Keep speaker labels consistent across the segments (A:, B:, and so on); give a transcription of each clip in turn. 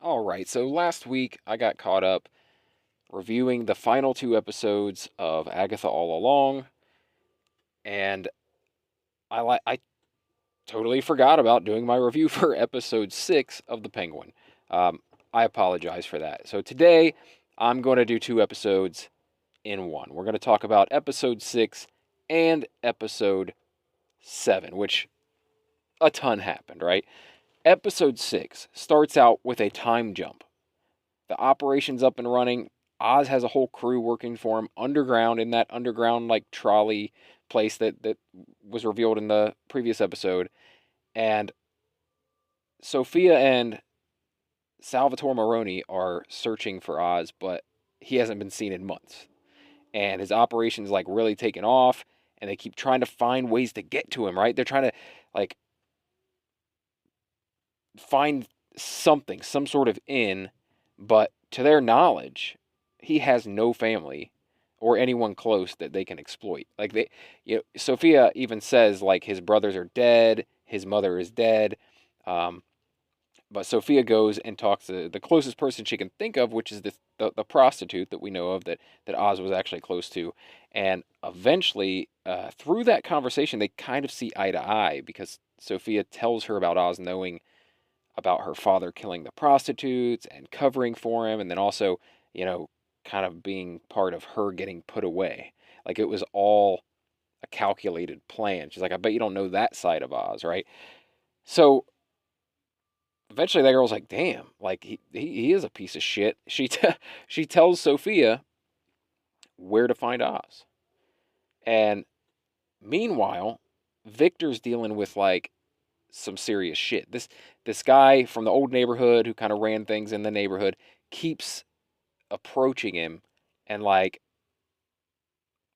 A: All right, so last week I got caught up reviewing the final two episodes of Agatha All Along, and I totally forgot about doing my review for episode 6 of The Penguin. Um, I apologize for that. So today I'm going to do two episodes in one. We're going to talk about episode 6 and episode 7, which a ton happened, right? Episode 6 starts out with a time jump. The operation's up and running. Oz has a whole crew working for him underground in that underground like trolley place that was revealed in the previous episode. And Sophia and Salvatore Maroni are searching for Oz, but he hasn't been seen in months. And his operation's like really taken off, and they keep trying to find ways to get to him, right? They're trying to like find something, some sort of in, but to their knowledge, he has no family or anyone close that they can exploit. Like Sophia even says like his brothers are dead, his mother is dead. Um, but Sophia goes and talks to the closest person she can think of, which is the prostitute that we know of that Oz was actually close to. And eventually, through that conversation, they kind of see eye to eye because Sophia tells her about Oz knowing about her father killing the prostitutes and covering for him, and then also, you know, kind of being part of her getting put away. Like it was all a calculated plan. She's like, I bet you don't know that side of Oz, right? So eventually that girl's like, damn, like he is a piece of shit. She tells Sophia where to find Oz. And meanwhile, Victor's dealing with like some serious shit. This guy from the old neighborhood who kind of ran things in the neighborhood keeps approaching him and like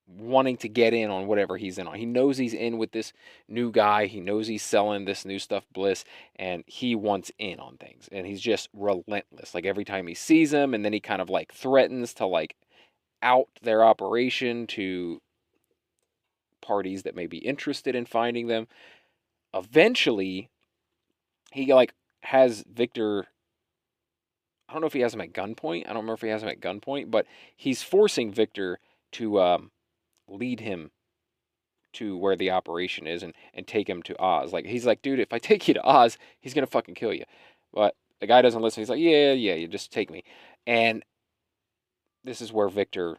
A: wanting to get in on whatever he's in on. He knows he's in with this new guy. He knows he's selling this new stuff, Bliss, and he wants in on things. And he's just relentless. Like every time he sees him, and then he kind of like threatens to like out their operation to parties that may be interested in finding them. Eventually, he like has Victor. I don't know if he has him at gunpoint. I don't remember if he has him at gunpoint, but he's forcing Victor to lead him to where the operation is and take him to Oz. Like he's like, dude, if I take you to Oz, he's gonna fucking kill you. But the guy doesn't listen. He's like, yeah, you just take me. And this is where Victor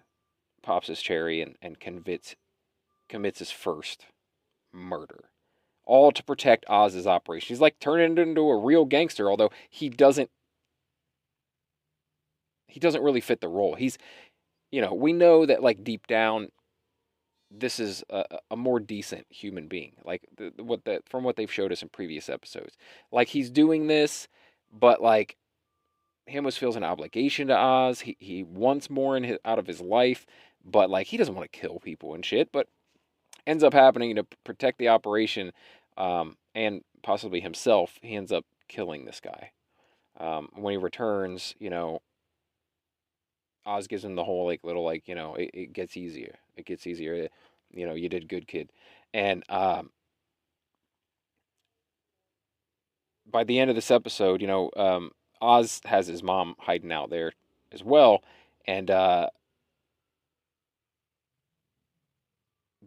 A: pops his cherry and commits his first murder. All to protect Oz's operation. He's like turning into a real gangster, although he doesn't really fit the role. We know that like deep down this is a more decent human being. Like from what they've showed us in previous episodes. Like he's doing this, but like he almost feels an obligation to Oz. He wants more out of his life, but like he doesn't want to kill people and shit. But ends up happening to protect the operation, and possibly himself. He ends up killing this guy. When he returns, Oz gives him the whole like little like it gets easier. It gets easier. You did good, kid. And by the end of this episode, Oz has his mom hiding out there as well, and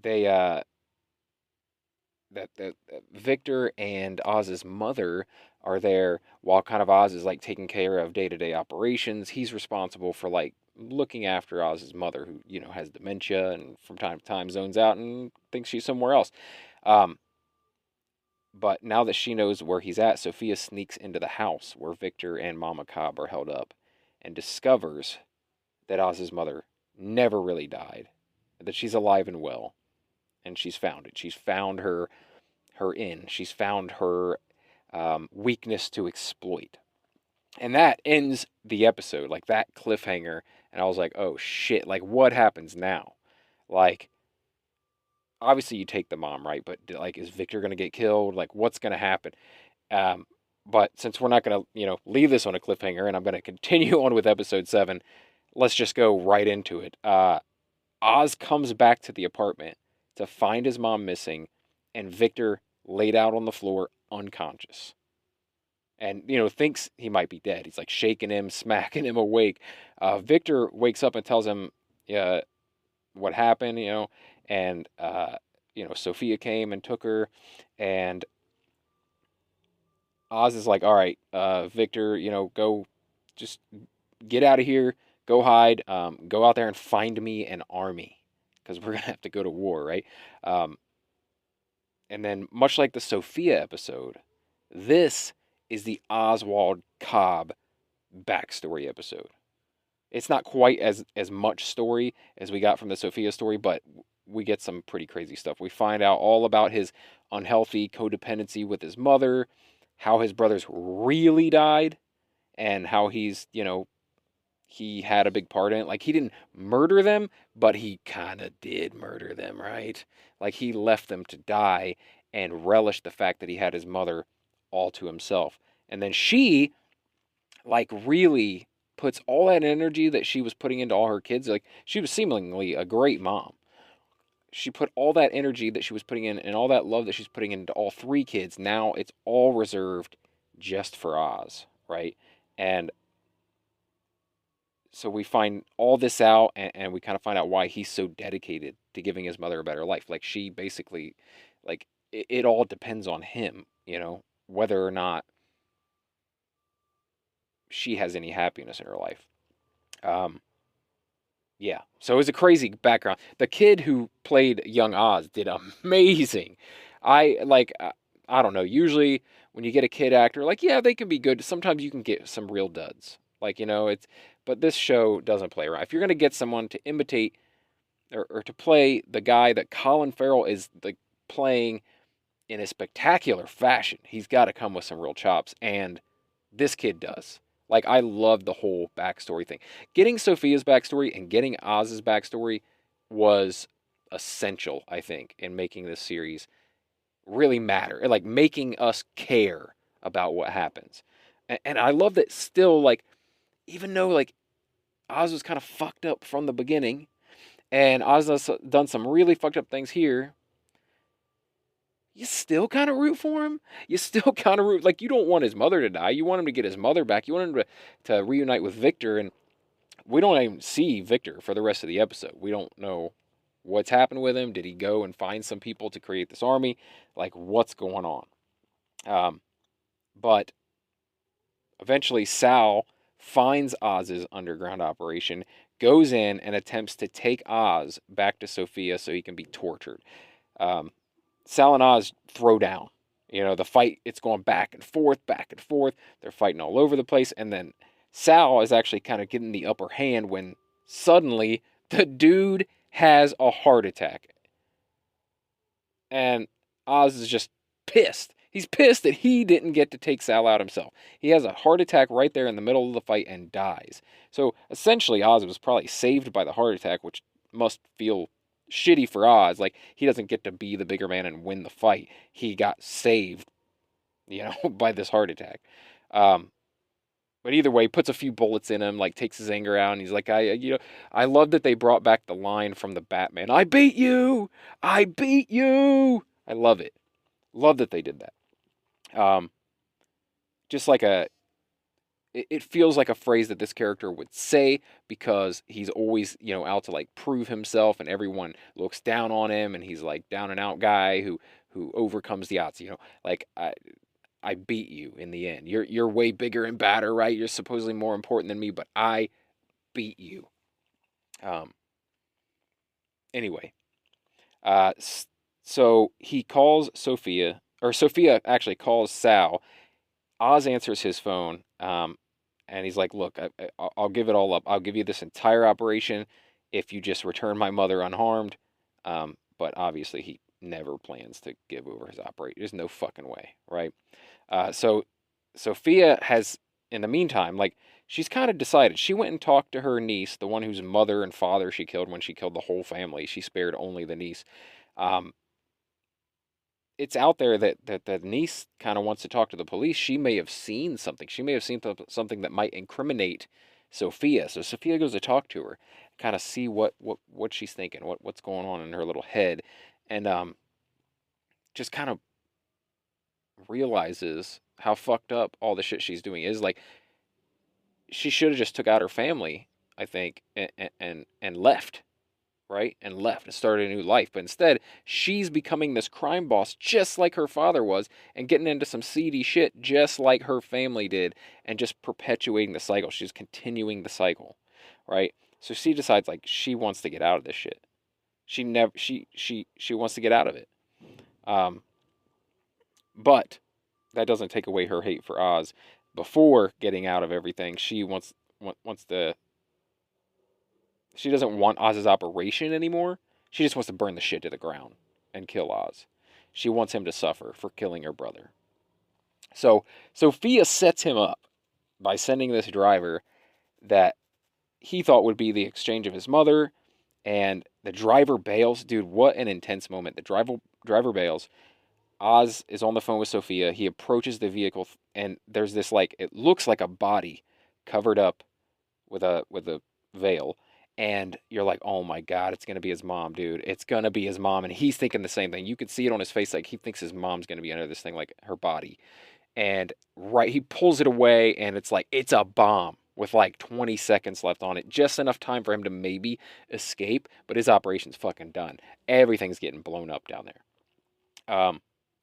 A: they that Victor and Oz's mother are there while kind of Oz is like taking care of day-to-day operations. He's responsible for like looking after Oz's mother who, has dementia and from time to time zones out and thinks she's somewhere else. Um, but now that she knows where he's at, Sophia sneaks into the house where Victor and Mama Cobb are held up and discovers that Oz's mother never really died, that she's alive and well, and she's found it. She's found her in. She's found her weakness to exploit. And that ends the episode, like that cliffhanger. And I was like, oh shit, like what happens now? Like, obviously you take the mom, right? But like, is Victor going to get killed? Like, what's going to happen? Um, but since we're not going to, leave this on a cliffhanger and I'm going to continue on with episode 7, let's just go right into it. Oz comes back to the apartment to find his mom missing and Victor laid out on the floor unconscious. and thinks he might be dead. He's like shaking him, smacking him awake. Victor wakes up and tells him uh, what happened, and Sophia came and took her, and Oz is like, all right, Victor, go, just get out of here, go hide, go out there and find me an army, because we're gonna have to go to war, right? Um, and then, much like the Sophia episode, this is the Oswald Cobb backstory episode. It's not quite as much story as we got from the Sophia story, but we get some pretty crazy stuff. We find out all about his unhealthy codependency with his mother, how his brothers really died, and how he had a big part in it. Like, he didn't murder them, but he kind of did murder them, right? Like, he left them to die and relished the fact that he had his mother all to himself. And then she, like, really puts all that energy that she was putting into all her kids. Like, she was seemingly a great mom. She put all that energy that she was putting in and all that love that she's putting into all three kids. Now it's all reserved just for Oz, right? And so we find all this out, and we kind of find out why he's so dedicated to giving his mother a better life. Like, she basically, like, it all depends on him, whether or not she has any happiness in her life. Um, yeah, so it was a crazy background. The kid who played young Oz did amazing. I like, I don't know. Usually, when you get a kid actor, like, yeah, they can be good. Sometimes you can get some real duds. Like, it's, but this show doesn't play around. If you're gonna get someone to imitate or to play the guy that Colin Farrell is like playing in a spectacular fashion, he's got to come with some real chops, and this kid does. Like, I love the whole backstory thing. Getting Sophia's backstory and getting Oz's backstory was essential, I think, in making this series really matter, like making us care about what happens. And I love that still, like, even though like Oz was kind of fucked up from the beginning, and Oz has done some really fucked up things here, you still kind of root for him. You still kind of root, like, you don't want his mother to die. You want him to get his mother back. You want him to reunite with Victor, and we don't even see Victor for the rest of the episode. We don't know what's happened with him. Did he go and find some people to create this army? Like, what's going on? But eventually, Sal finds Oz's underground operation, goes in, and attempts to take Oz back to Sophia so he can be tortured. Um, Sal and Oz throw down. The fight, it's going back and forth, back and forth. They're fighting all over the place. And then Sal is actually kind of getting the upper hand when suddenly the dude has a heart attack. And Oz is just pissed. He's pissed that he didn't get to take Sal out himself. He has a heart attack right there in the middle of the fight and dies. So essentially, Oz was probably saved by the heart attack, which must feel shitty for Oz. Like, he doesn't get to be the bigger man and win the fight. He got saved, by this heart attack. But either way, puts a few bullets in him, like, takes his anger out, and he's like, I love that they brought back the line from the Batman, I beat you! I beat you! I love it. Love that they did that. Just like it feels like a phrase that this character would say, because he's always, out to, like, prove himself, and everyone looks down on him, and he's like down and out guy who overcomes the odds, like, I beat you in the end. You're way bigger and badder, right? You're supposedly more important than me, but I beat you. Um anyway, uh so he calls Sophia, or Sophia actually calls Sal. Oz answers his phone, and he's like, "Look, I'll give it all up. I'll give you this entire operation if you just return my mother unharmed." But obviously, he never plans to give over his operation. There's no fucking way, right? So Sophia has, in the meantime, like, she's kind of decided. She went and talked to her niece, the one whose mother and father she killed when she killed the whole family. She spared only the niece. Um, it's out there that the niece kind of wants to talk to the police. She may have seen something. She may have seen something that might incriminate Sophia. So Sophia goes to talk to her, kind of see what she's thinking, what's going on in her little head, and just kind of realizes how fucked up all the shit she's doing is. Like, she should have just took out her family, I think, and left, right? And left and started a new life. But instead, she's becoming this crime boss just like her father was and getting into some seedy shit just like her family did and just perpetuating the cycle. She's continuing the cycle, right? So she decides like she wants to get out of this shit. She wants to get out of it. Um, but that doesn't take away her hate for Oz. Before getting out of everything, wants to she doesn't want Oz's operation anymore. She just wants to burn the shit to the ground and kill Oz. She wants him to suffer for killing her brother. So Sophia sets him up by sending this driver that he thought would be the exchange of his mother, and the driver bails. Dude, what an intense moment. The driver bails. Oz is on the phone with Sophia. He approaches the vehicle, and there's this like it looks like a body covered up with a veil, and you're like, oh my god, it's gonna be his mom, dude. It's gonna be his mom, and he's thinking the same thing. You could see it on his face, like he thinks his mom's gonna be under this thing, like her body. And right, he pulls it away, and it's like it's a bomb with like 20 seconds left on it, just enough time for him to maybe escape. But his operation's fucking done. Everything's getting blown up down there.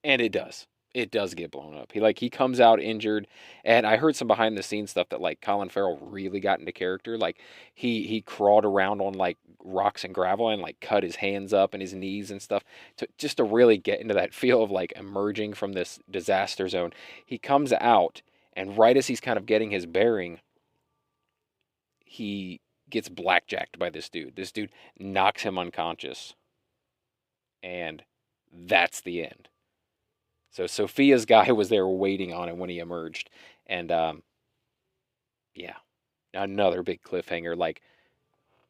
A: And it does. It does get blown up. He comes out injured, and I heard some behind the scenes stuff that like Colin Farrell really got into character. Like he crawled around on like rocks and gravel and like cut his hands up and his knees and stuff to just to really get into that feel of like emerging from this disaster zone. He comes out, and right as he's kind of getting his bearing, he gets blackjacked by this dude. This dude knocks him unconscious, and that's the end. So Sophia's guy was there waiting on him when he emerged, and yeah, another big cliffhanger. Like,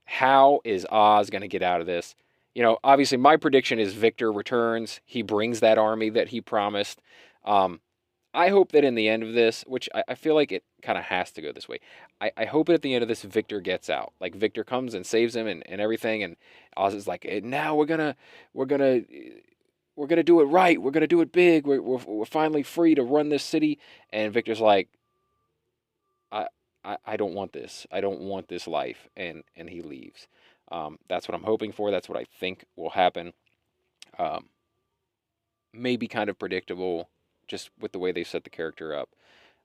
A: how is Oz gonna get out of this? Obviously, my prediction is Victor returns. He brings that army that he promised. Um, I hope that in the end of this, which I feel like it kind of has to go this way, I hope that at the end of this, Victor gets out. Like Victor comes and saves him and everything, and Oz is like, now we're gonna we're gonna do it right. We're gonna do it big. We're finally free to run this city. And Victor's like, I, I don't want this. I don't want this life. And he leaves. That's what I'm hoping for. That's what I think will happen. Um, Maybe kind of predictable, just with the way they set the character up.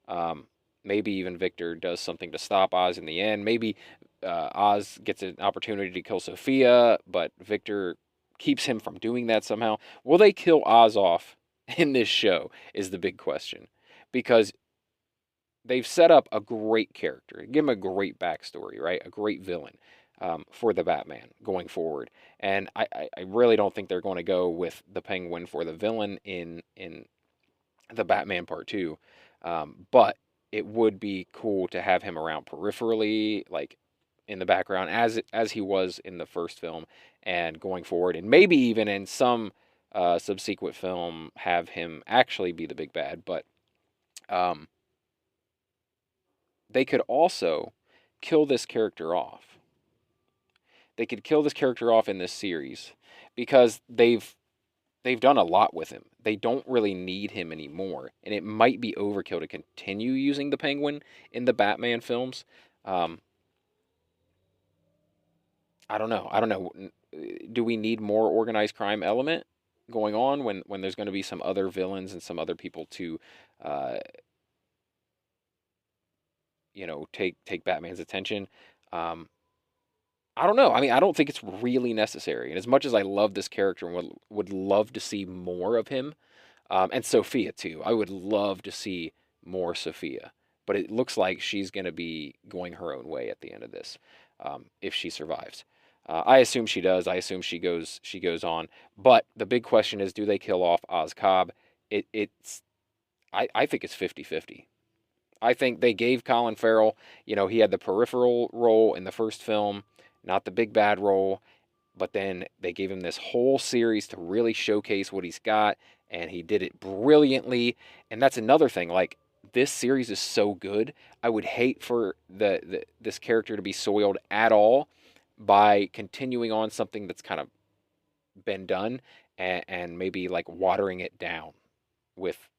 A: Um, Maybe even Victor does something to stop Oz in the end. Maybe Oz gets an opportunity to kill Sophia, but Victor keeps him from doing that somehow. Will they kill Oz off in this show is the big question. Because they've set up a great character, give him a great backstory, right? A great villain for the Batman going forward. And I really don't think they're going to go with the Penguin for the villain in the Batman Part 2. But it would be cool to have him around peripherally, like in the background, as he was in the first film, and going forward, and maybe even in some subsequent film, have him actually be the big bad. But um, they could also kill this character off. They could kill this character off in this series because they've done a lot with him. They don't really need him anymore, and it might be overkill to continue using the Penguin in the Batman films. Um, I don't know. I don't know. Do we need more organized crime element going on when there's going to be some other villains and some other people to, uh, take Batman's attention? Um, I don't know. I mean, I don't think it's really necessary. And as much as I love this character and would love to see more of him, and Sophia too, I would love to see more Sophia. But it looks like she's going to be going her own way at the end of this, if she survives. I assume she does. I assume she goes on. But the big question is, do they kill off Oz Cobb? I think it's 50-50. I think they gave Colin Farrell, he had the peripheral role in the first film, not the big bad role, but then they gave him this whole series to really showcase what he's got, and he did it brilliantly. And that's another thing, like this series is so good, I would hate for this character to be soiled at all by continuing on something that's kind of been done and maybe like watering it down with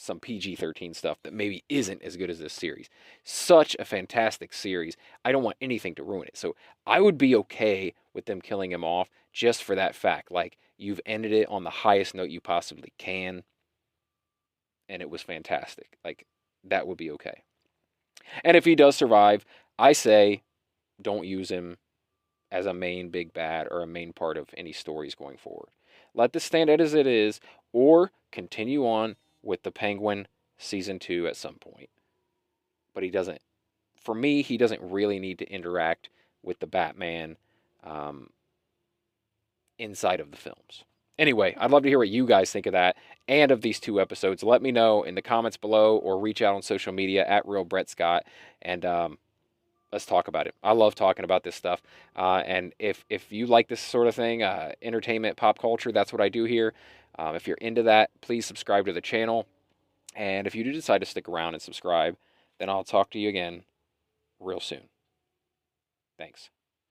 A: some PG-13 stuff that maybe isn't as good as this series. Such a fantastic series. I don't want anything to ruin it. So I would be okay with them killing him off just for that fact. Like, you've ended it on the highest note you possibly can, and it was fantastic. Like, that would be okay. And if he does survive, I say don't use him as a main big bad or a main part of any stories going forward. Let this stand out as it is, or continue on with the Penguin season 2 at some point. But he doesn't, for me, he doesn't really need to interact with the Batman um, inside of the films. Anyway, I'd love to hear what you guys think of that and of these 2 episodes. Let me know in the comments below or reach out on social media at Real Brett Scott, and let's talk about it. I love talking about this stuff. And if you like this sort of thing, entertainment, pop culture, that's what I do here. If you're into that, please subscribe to the channel. And if you do decide to stick around and subscribe, then I'll talk to you again real soon. Thanks.